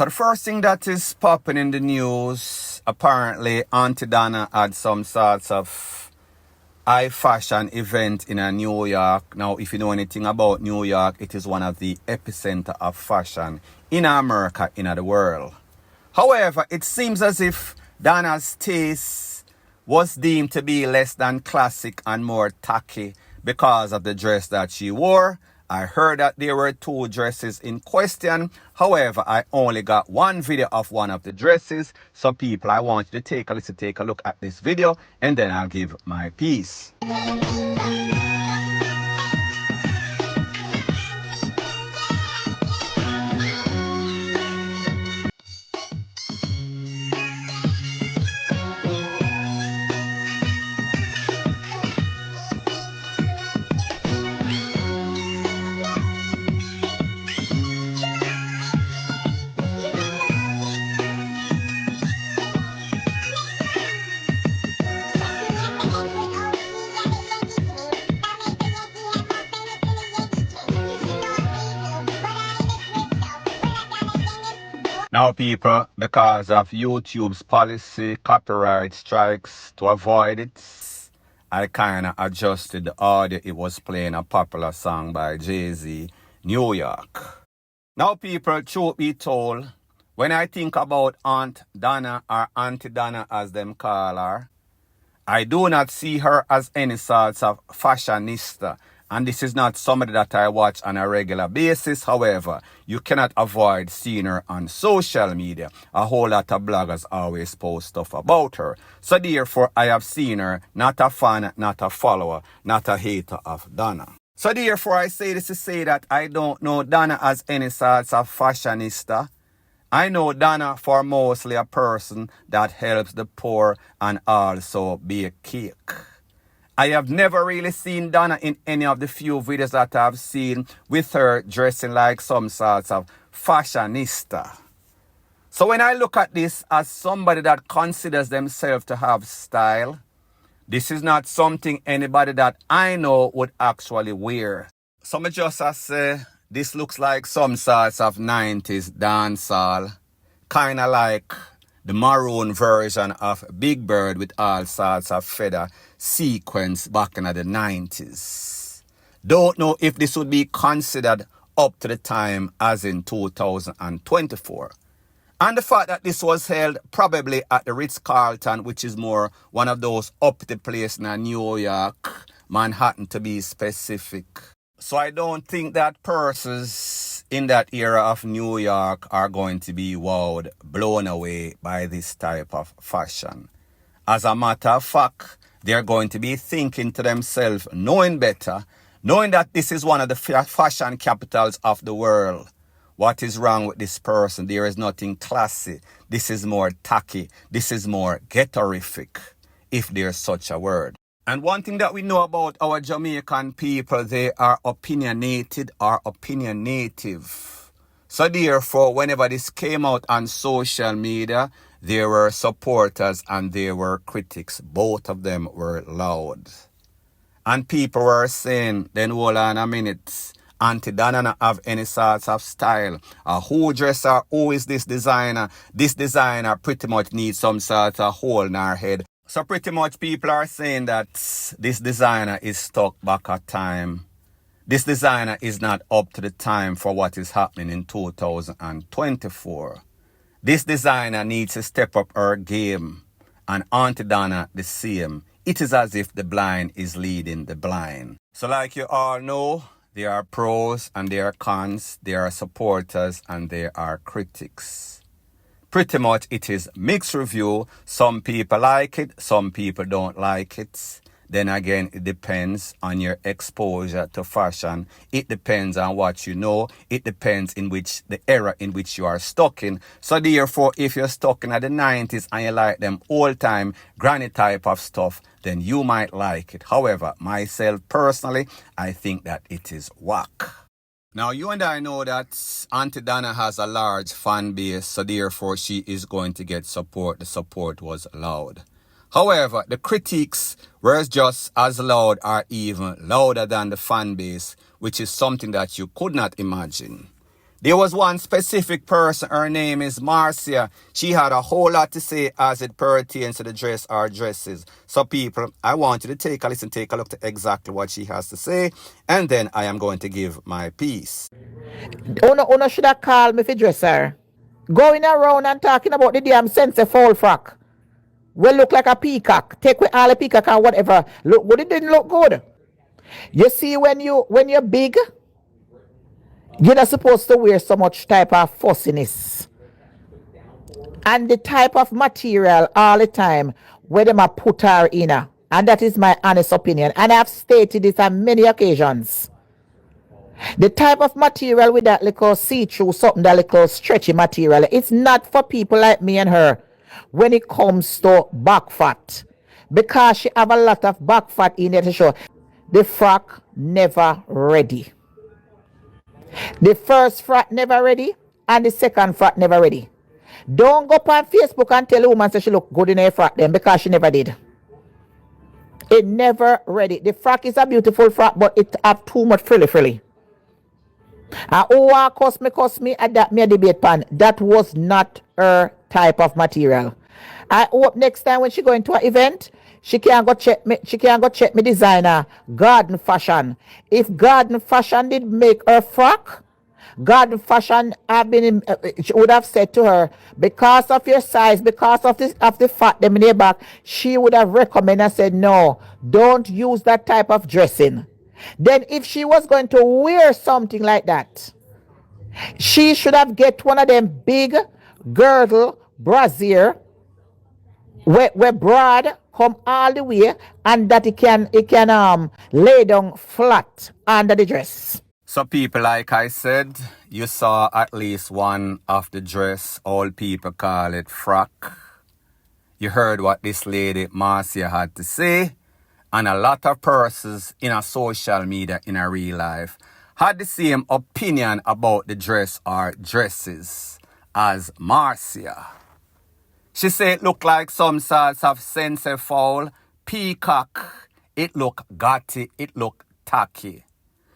So the first thing that is popping in the news, apparently Auntie Donna had some sorts of high fashion event in New York. Now, if you know anything about New York, it is one of the epicenter of fashion in America, in the world. However, it seems as if Donna's taste was deemed to be less than classic and more tacky because of the dress that she wore. I heard that there were 2 dresses in question. However, I only got one video of one of the dresses. So people, I want you to take a look at this video and then I'll give my piece. Now people, because of YouTube's policy, copyright strikes, to avoid it, I kind of adjusted the audio. It was playing a popular song by Jay-Z, New York. Now people, truth be told, when I think about Aunt Donna or Auntie Donna as them call her, I do not see her as any sorts of fashionista. And this is not somebody that I watch on a regular basis. However, you cannot avoid seeing her on social media. A whole lot of bloggers always post stuff about her. So therefore, I have seen her, not a fan, not a follower, not a hater of Donna. So therefore, I say this to say that I don't know Donna as any sorts of fashionista. I know Donna for mostly a person that helps the poor and also bake cake. I have never really seen Donna in any of the few videos that I've seen with her dressing like some sorts of fashionista. So when I look at this as somebody that considers themselves to have style, this is not something anybody that I know would actually wear. So I just say, this looks like some sorts of 90s dancehall, kind of like the maroon version of Big Bird with all sorts of feather sequence back in the 90s. Don't know if this would be considered up to the time as in 2024. And the fact that this was held probably at the Ritz-Carlton, which is more one of those uppity places in New York, Manhattan to be specific. So I don't think that persons in that era of New York are going to be wowed, blown away by this type of fashion. As a matter of fact, they're going to be thinking to themselves, knowing better, knowing that this is one of the fashion capitals of the world. What is wrong with this person? There is nothing classy. This is more tacky. This is more ghettoific, if there's such a word. And one thing that we know about our Jamaican people, they are opinionated or opinionative. So therefore, whenever this came out on social media, there were supporters and there were critics. Both of them were loud. And people were saying, then hold on a minute, Auntie Donna not have any sorts of style. Who dress her? Who is this designer? This designer pretty much needs some sort of hole in her head. So pretty much people are saying that this designer is stuck back at time. This designer is not up to the time for what is happening in 2024. This designer needs to step up her game. And Auntie Donna the same. It is as if the blind is leading the blind. So like you all know, there are pros and there are cons. There are supporters and there are critics. Pretty much it is mixed review. Some people like it, some people don't like it. Then again, it depends on your exposure to fashion. It depends on what you know. It depends in which the era in which you are stuck in. So therefore, if you're stuck in the 90s and you like them old time granny type of stuff, then you might like it. However, myself personally, I think that it is whack. Now, you and I know that Auntie Donna has a large fan base, so therefore she is going to get support. The support was loud. However, the critiques were just as loud or even louder than the fan base, which is something that you could not imagine. There was one specific person, her name is Marcia. She had a whole lot to say as it pertains to the dress or dresses. So people, I want you to take a listen, take a look to exactly what she has to say, and then I am going to give my piece. Una should have called me for dresser. Going around and talking about the damn Sensei Fowl frock. Will look like a peacock. Take away all the peacock and whatever. Look good, it didn't look good. You see, when you're big, you're not supposed to wear so much type of fussiness. And the type of material all the time where them a put her in. And that is my honest opinion. And I've stated this on many occasions. The type of material with that little see-through, something, that little stretchy material, it's not for people like me and her when it comes to back fat. Because she have a lot of back fat in there to show. The frock never ready. The first frock never ready, and the second frock never ready. Don't go up on Facebook and tell a woman that she look good in her frock then, because she never did. It never ready. The frock is a beautiful frock, but it have too much frilly. And who cost me at that me a debate pan. That was not her type of material. I hope next time when she go into an event, she can go check me designer, Garden Fashion. If Garden Fashion did make her frock, Garden Fashion she would have said to her, because of your size, because of the fat them in your back, she would have recommended and said, no, don't use that type of dressing. Then if she was going to wear something like that, she should have get one of them big girdle brassiere where broad come all the way and that it can lay down flat under the dress. So people, like I said, you saw at least one of the dress. All people call it frock. You heard what this lady Marcia had to say. And a lot of persons in a social media, in a real life, had the same opinion about the dress or dresses as Marcia. She said it looked like some sorts of Sensei Fowl, peacock. It looked gaudy, it looked tacky.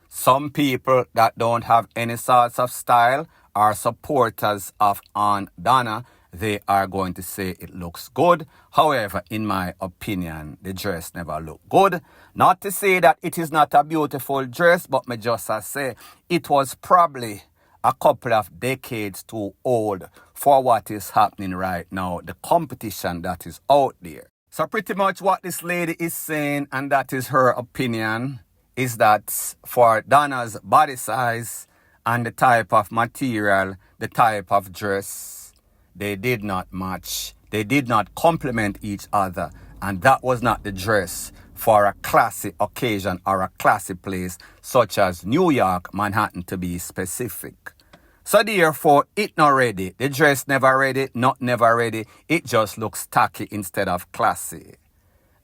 Some people that don't have any sorts of style are supporters of Auntie Donna. They are going to say it looks good. However, in my opinion, the dress never looked good. Not to say that it is not a beautiful dress, but me just say it was probably a couple of decades too old for what is happening right now, the competition that is out there. So pretty much what this lady is saying, and that is her opinion, is that for Donna's body size and the type of material, the type of dress, they did not match. They did not complement each other. And that was not the dress for a classy occasion or a classy place such as New York, Manhattan, to be specific. So therefore, it not ready. The dress never ready, not never ready. It just looks tacky instead of classy.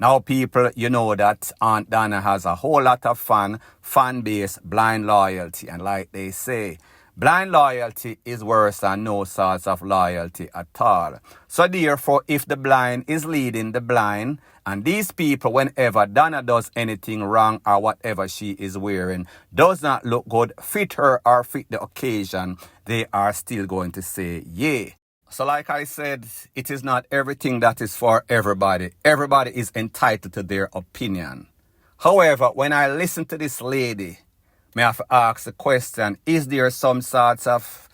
Now people, you know that Auntie Donna has a whole lot of fan base, blind loyalty. And like they say, blind loyalty is worse than no sorts of loyalty at all. So therefore, if the blind is leading the blind, and these people, whenever Donna does anything wrong or whatever she is wearing does not look good, fit her or fit the occasion, they are still going to say, yeah. So like I said, it is not everything that is for everybody. Everybody is entitled to their opinion. However, when I listen to this lady, may I have to ask the question, is there some sorts of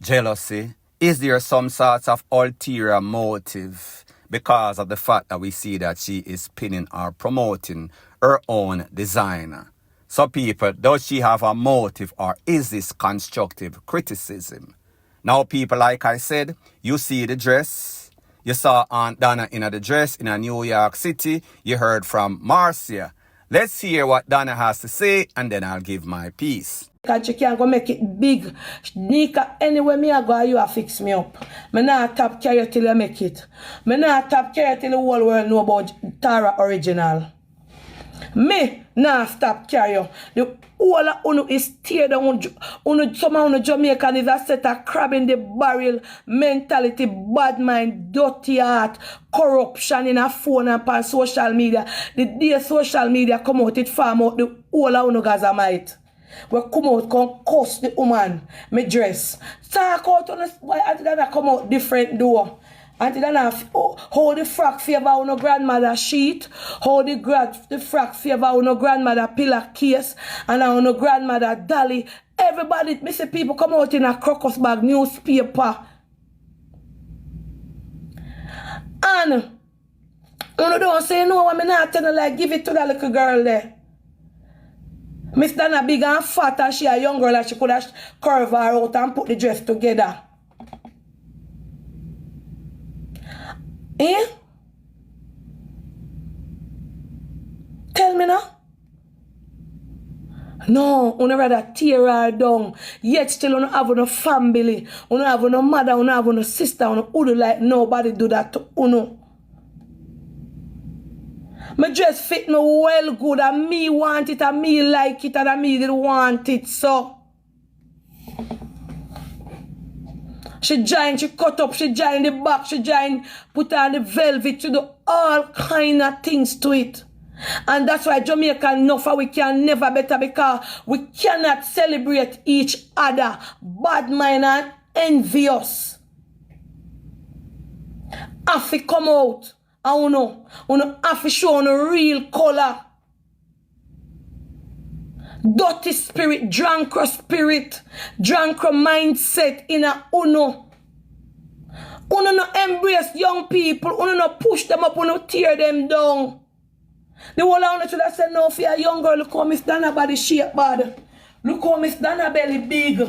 jealousy? Is there some sorts of ulterior motive because of the fact that we see that she is pinning or promoting her own designer? So people, does she have a motive or is this constructive criticism? Now people, like I said, you see the dress. You saw Auntie Donna in the dress in a New York City. You heard from Marcia. Let's hear what Donna has to say, and then I'll give my piece. Because she can't go make it big. Nika, anywhere me I go, you a fix me up. Me not top carry till you make it. Me not top carry till the whole world know about Tara Original. Me not stop carry you. The whole of unu is tear down. Some of unu Jamaican is a set of crab in the barrel mentality, bad mind, dirty heart, corruption in a phone and on social media. The day social media come out, it farm out the whole of unu Gaza might. We come out, come cuss the woman, me dress. Talk out on us, why Auntie Donna come out different door. Auntie Donna hold the frock favor on no grandmother sheet, hold the frock favor on no grandmother pillar case, and on no grandmother dolly. Everybody, me see people come out in a crocus bag newspaper. And you don't say no, I'm not telling like give it to that little girl there. Miss Donna big and fat and she a young girl and she could have curve her out and put the dress together. Eh? Tell me now. No, you rather tear her down. Yet still you don't have no family. You don't have no mother, you don't have no sister, you don't like nobody do that to you. My dress fit me well good and me want it and me like it and me didn't want it, so. She joined, she cut up, she joined the back, she joined, put on the velvet, she do all kind of things to it. And that's why Jamaica know we can never better because we cannot celebrate each other. Bad mind and envious. Have to come out. And you have to show no real color. Dirty spirit, drunken mindset in a uno. Uno no embrace young people, uno no push them up, uno tear them down. The whole of you should have said no for a young girl, look how Miss Donna body shape bad. Look how Miss Donna belly big.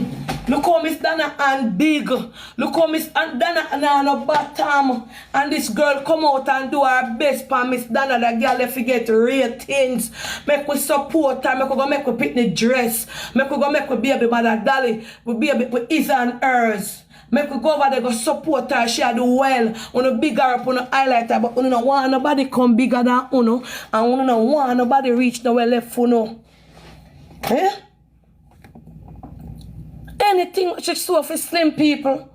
Look how Miss Donna hand big. Look how Miss Donna and no bottom. And this girl come out and do her best for Miss Donna. The girl if you get ratings. Make we support her. Make we go make we pick the dress. Make we go make we baby mother dolly. We baby with his and hers. Make we go over there go support her. She do well. Uno bigger up, uno highlight her. But uno no want nobody come bigger than uno. And uno no want nobody reach nowhere left uno. Eh? Anything she saw for slim people.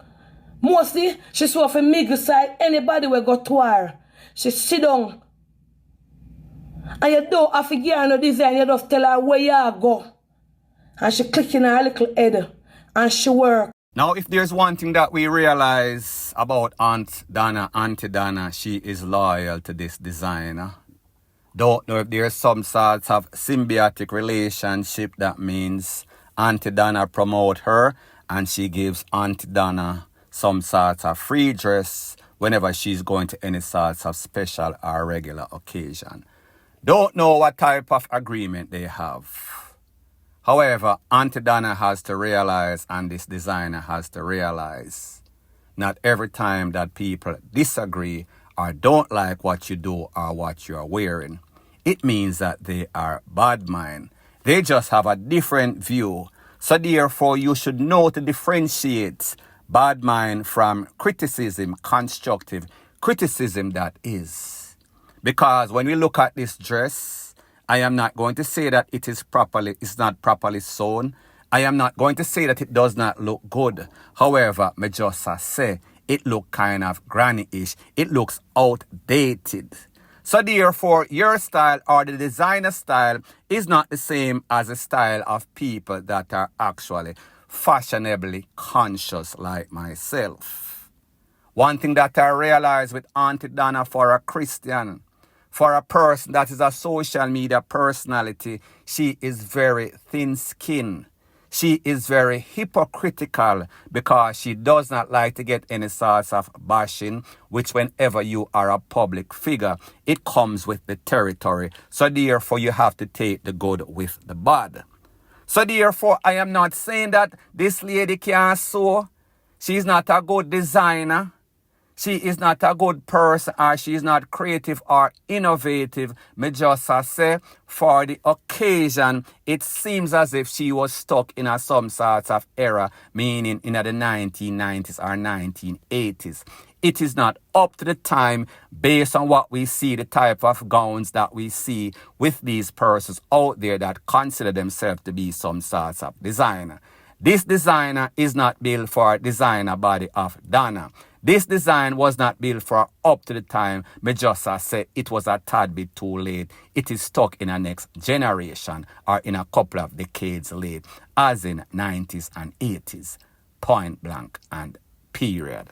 Mostly she saw for middle side. Anybody will go to her. She sit down. And you don't have to give her no design. You just tell her where you go. And she click in her little head. And she work. Now, if there's one thing that we realize about Auntie Donna, she is loyal to this designer. Don't know if there's some sorts of symbiotic relationship. That means Auntie Donna promote her and she gives Auntie Donna some sorts of free dress whenever she's going to any sorts of special or regular occasion. Don't know what type of agreement they have. However, Auntie Donna has to realize, and this designer has to realize, not every time that people disagree or don't like what you do or what you're wearing, it means that they are bad mind. They just have a different view. So therefore, you should know to differentiate bad mind from criticism, constructive criticism that is. Because when we look at this dress, I am not going to say that it's not properly sewn. I am not going to say that it does not look good. However, me just say it look kind of granny-ish. It looks outdated. So therefore, your style or the designer style is not the same as the style of people that are actually fashionably conscious like myself. One thing that I realized with Auntie Donna for a Christian, for a person that is a social media personality, she is very thin-skinned. She is very hypocritical because she does not like to get any sorts of bashing, which whenever you are a public figure, it comes with the territory. So therefore, you have to take the good with the bad. So therefore, I am not saying that this lady can't sew. She's not a good designer. She is not a good person, or she is not creative or innovative. Me just say, for the occasion, it seems as if she was stuck in some sort of era, meaning in the 1990s or 1980s. It is not up to the time based on what we see, the type of gowns that we see with these persons out there that consider themselves to be some sorts of designer. This designer is not built for designer body of Donna. This design was not built for up to the time. Me just say it was a tad bit too late. It is stuck in a next generation or in a couple of decades late, as in 90s and 80s. Point blank and period.